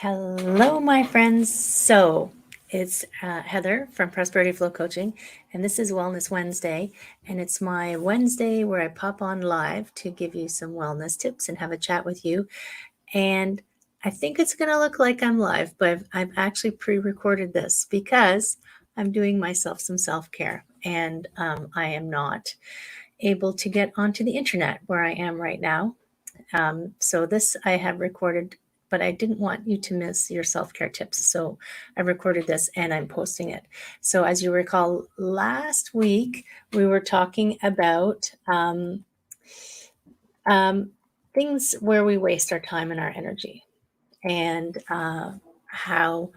Hello, my friends. So it's Heather from Prosperity Flow Coaching, and this is Wellness Wednesday. And it's my Wednesday where I pop on live to give you some wellness tips and have a chat with you. And I think it's going to look like I'm live, but I've actually pre recorded this because I'm doing myself some self care, and I am not able to get onto the internet where I am right now. So this I have recorded, but I didn't want you to miss your self-care tips. So I recorded this and I'm posting it. So as you recall, last week we were talking about um, things where we waste our time and our energy, and how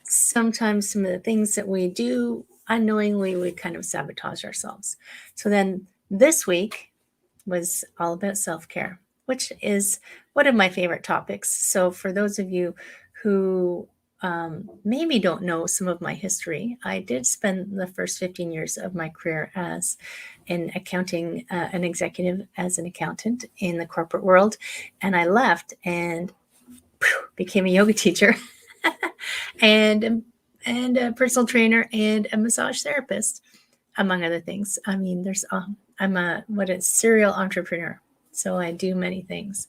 sometimes some of the things that we do unknowingly, we kind of sabotage ourselves. So then this week was all about self-care, which is one of my favorite topics. So for those of you who maybe don't know some of my history, I did spend the first 15 years of my career as an executive as an accountant in the corporate world. And I left and became a yoga teacher and and a personal trainer and a massage therapist, among other things. I mean, I'm a serial entrepreneur, so I do many things.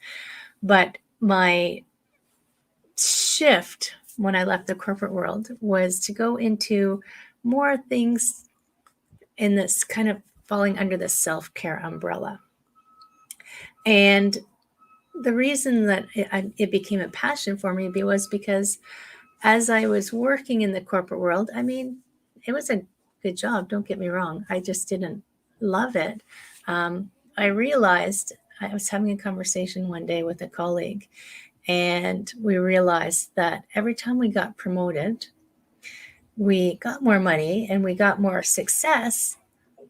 But my shift when I left the corporate world was to go into more things in this kind of falling under the self-care umbrella. And the reason that it became a passion for me was because as I was working in the corporate world, I mean, it was a good job, don't get me wrong. I just didn't love it. I realized I was having a conversation one day with a colleague, and we realized that every time we got promoted, we got more money and we got more success,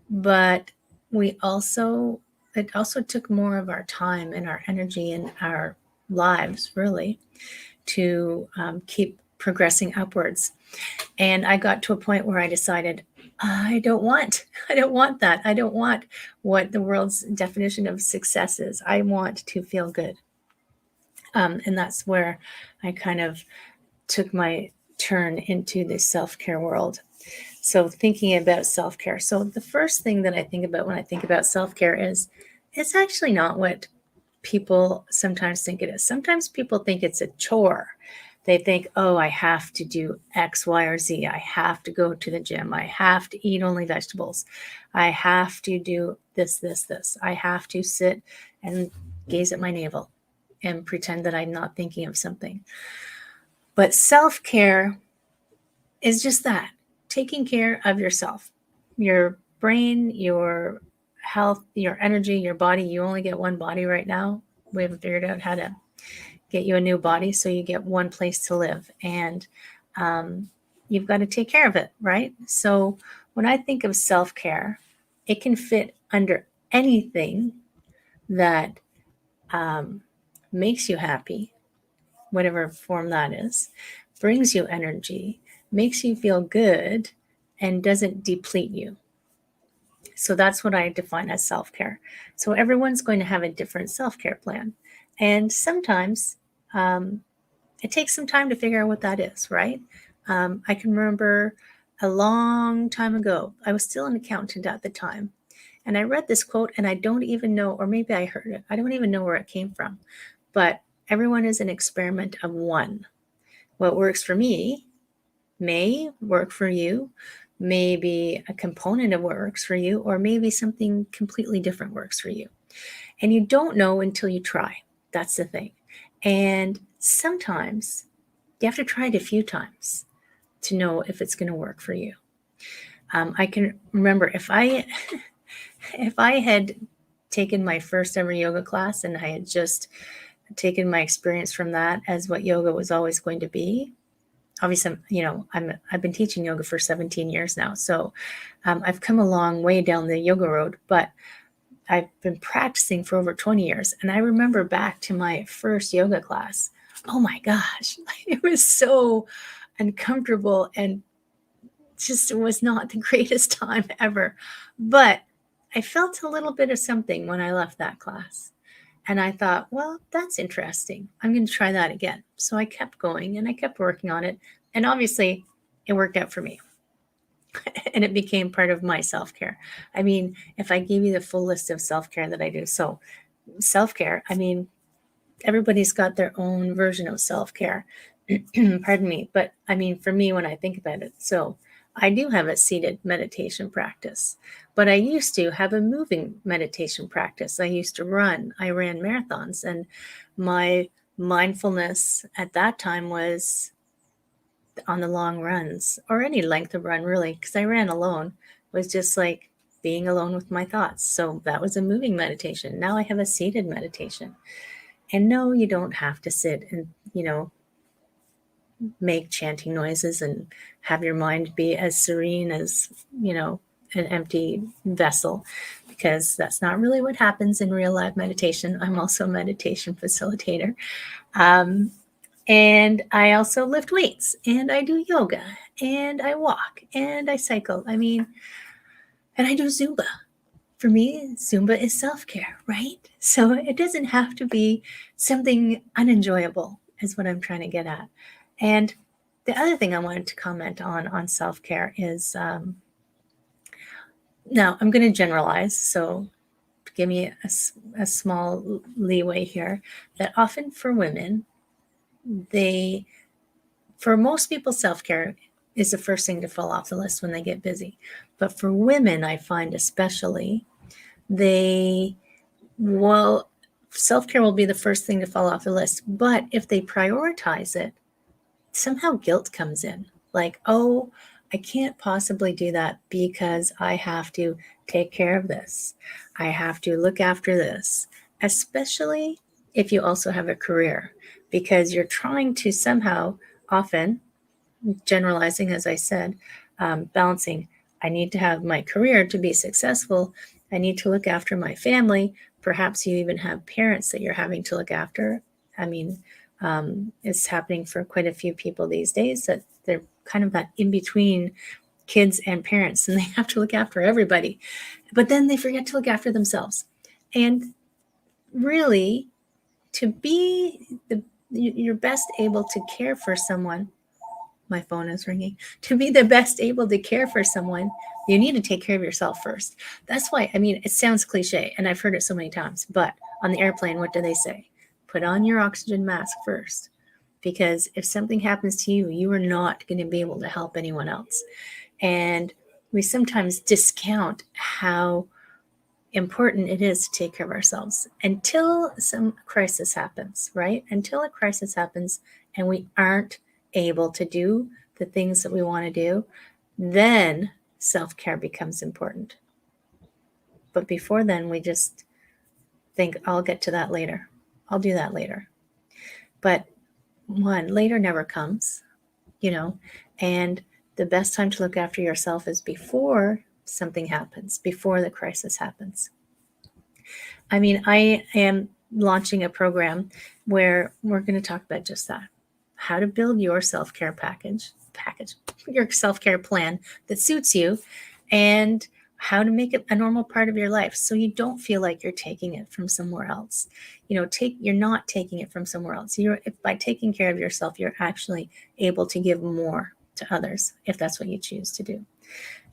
but it also took more of our time and our energy and our lives, really, to keep progressing upwards. And I got to a point where I decided I don't want that. I don't want what the world's definition of success is. I want to feel good. And that's where I kind of took my turn into the self-care world. So thinking about self-care. So the first thing that I think about when I think about self-care is it's actually not what people sometimes think it is. Sometimes people think it's a chore. They think, oh, I have to do X, Y, or Z. I have to go to the gym. I have to eat only vegetables. I have to do this, this, this. I have to sit and gaze at my navel and pretend that I'm not thinking of something. But self-care is just that, taking care of yourself, your brain, your health, your energy, your body. You only get one body right now. We haven't figured out how to get you a new body, so you get one place to live, and you've got to take care of it, right? So when I think of self-care, it can fit under anything that makes you happy, whatever form that is, brings you energy, makes you feel good, and doesn't deplete you. So that's what I define as self-care. So everyone's going to have a different self-care plan. And sometimes it takes some time to figure out what that is, right? I can remember a long time ago, I was still an accountant at the time. And I read this quote and I don't even know, or maybe I heard it. I don't even know where it came from. But everyone is an experiment of one. What works for me may work for you, maybe a component of what works for you, or maybe something completely different works for you. And you don't know until you try. That's the thing. And sometimes you have to try it a few times to know if it's going to work for you. I can remember if I had taken my first ever yoga class and I had just taken my experience from that as what yoga was always going to be. Obviously, I've been teaching yoga for 17 years now, so I've come a long way down the yoga road, but I've been practicing for over 20 years. And I remember back to my first yoga class. Oh my gosh, it was so uncomfortable and just was not the greatest time ever. But I felt a little bit of something when I left that class. And I thought, well, that's interesting. I'm going to try that again. So I kept going and I kept working on it. And obviously, it worked out for me. And it became part of my self care. I mean, if I gave you the full list of self care that I do, so self care, I mean, everybody's got their own version of self care. Pardon me. But I mean, for me, when I think about it, so I do have a seated meditation practice, but I used to have a moving meditation practice. I used to run, I ran marathons, and my mindfulness at that time was on the long runs or any length of run, really, because I ran alone, was just like being alone with my thoughts. So that was a moving meditation. Now I have a seated meditation. And no, you don't have to sit and, make chanting noises and have your mind be as serene as, an empty vessel, because that's not really what happens in real life meditation. I'm also a meditation facilitator. Um, and I also lift weights and I do yoga and I walk and I cycle. I mean, and I do Zumba. For me, Zumba is self care, right? So it doesn't have to be something unenjoyable, is what I'm trying to get at. And the other thing I wanted to comment on self care is now I'm going to generalize. So give me a small leeway here that often for women, they, for most people, self care is the first thing to fall off the list when they get busy. But for women, I find especially, they well, self care will be the first thing to fall off the list. But if they prioritize it, somehow guilt comes in. Like, oh, I can't possibly do that because I have to take care of this. I have to look after this, especially if you also have a career, because you're trying to somehow, often, generalizing, as I said, balancing. I need to have my career to be successful. I need to look after my family. Perhaps you even have parents that you're having to look after. I mean, it's happening for quite a few people these days that they're kind of that in between kids and parents, and they have to look after everybody. But then they forget to look after themselves. And really, to be your best able to care for someone, my phone is ringing. To be the best able to care for someone, you need to take care of yourself first. That's why, I mean, it sounds cliche and I've heard it so many times, but on the airplane, what do they say? Put on your oxygen mask first. Because if something happens to you, you are not going to be able to help anyone else. And we sometimes discount how important it is to take care of ourselves until some crisis happens, right? Until a crisis happens and we aren't able to do the things that we want to do, then self care becomes important. But before then, we just think, I'll get to that later. I'll do that later. But one, later never comes, and the best time to look after yourself is before something happens, before the crisis happens. I mean, I am launching a program where we're going to talk about just that. How to build your self-care package, your self-care plan that suits you, and how to make it a normal part of your life so you don't feel like you're taking it from somewhere else. You're not taking it from somewhere else. By taking care of yourself, you're actually able to give more to others if that's what you choose to do.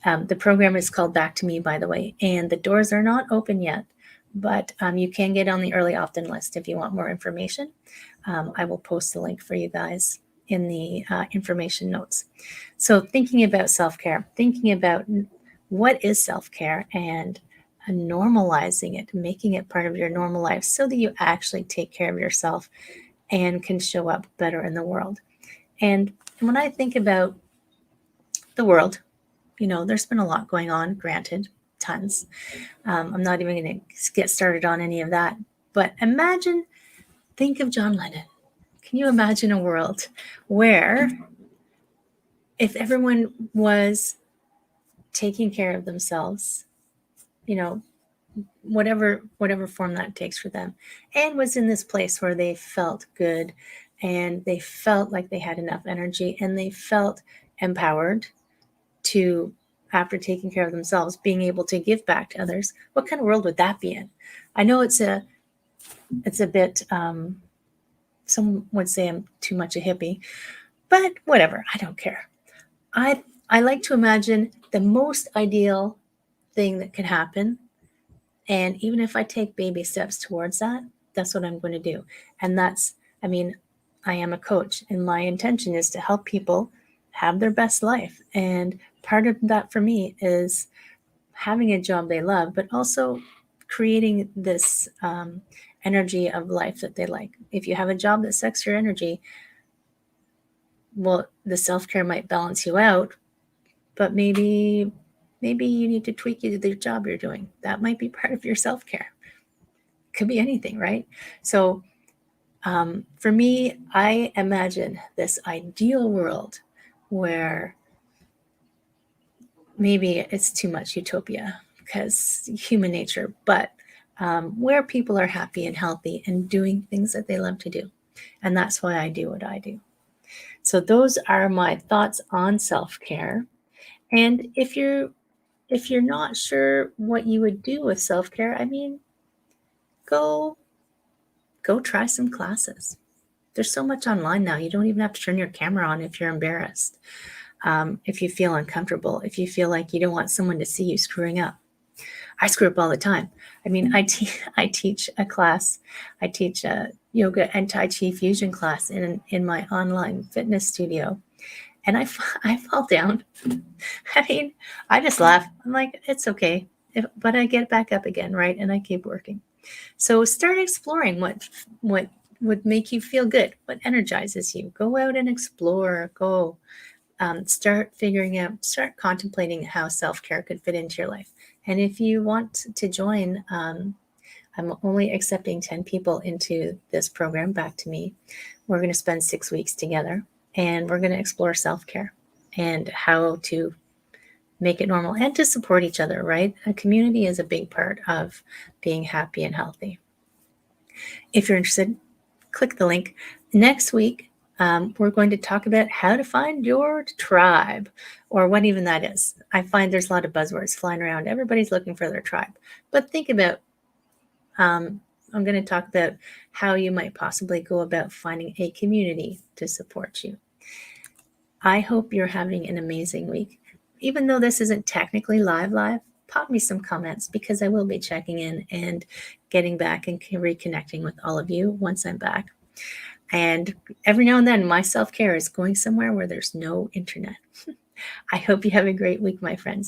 The program is called Back to Me, by the way, and the doors are not open yet, but you can get on the early opt-in list if you want more information. I will post the link for you guys in the information notes. So thinking about self-care, thinking about what is self-care and normalizing it, making it part of your normal life so that you actually take care of yourself and can show up better in the world. And when I think about the world, there's been a lot going on, granted, tons. I'm not even going to get started on any of that. But think of John Lennon. Can you imagine a world where if everyone was taking care of themselves, whatever form that takes for them, and was in this place where they felt good and they felt like they had enough energy and they felt empowered to, after taking care of themselves, being able to give back to others, what kind of world would that be in? I know it's a it's a bit, some would say I'm too much a hippie, but whatever, I don't care. I like to imagine the most ideal thing that could happen. And even if I take baby steps towards that, that's what I'm going to do. And that's, I mean, I am a coach, and my intention is to help people have their best life. And part of that for me is having a job they love, but also creating this energy of life that they like. If you have a job that sucks your energy, well, the self-care might balance you out, but maybe you need to tweak the job you're doing. That might be part of your self-care. Could be anything, right? So for me, I imagine this ideal world where maybe it's too much utopia because human nature, but where people are happy and healthy and doing things that they love to do. And that's why I do what I do. So those are my thoughts on self-care. And if you're not sure what you would do with self-care, I mean, go try some classes. There's so much online now. You don't even have to turn your camera on if you're embarrassed. If you feel uncomfortable, if you feel like you don't want someone to see you screwing up. I screw up all the time. I mean, I teach a class. I teach a yoga and Tai Chi fusion class in my online fitness studio. And I fall down. I mean, I just laugh. I'm like, it's okay. But I get back up again, right? And I keep working. So start exploring what would make you feel good, what energizes you. Go out and explore. Go start contemplating how self-care could fit into your life. And if you want to join, I'm only accepting 10 people into this program, Back to Me. We're going to spend 6 weeks together, and we're going to explore self-care and how to make it normal and to support each other, right? A community is a big part of being happy and healthy. If you're interested, click the link. Next week, we're going to talk about how to find your tribe, or what even that is. I find there's a lot of buzzwords flying around. Everybody's looking for their tribe. But think about, I'm going to talk about how you might possibly go about finding a community to support you. I hope you're having an amazing week. Even though this isn't technically live, pop me some comments, because I will be checking in and getting back and reconnecting with all of you once I'm back. And every now and then, my self-care is going somewhere where there's no internet. I hope you have a great week, my friends.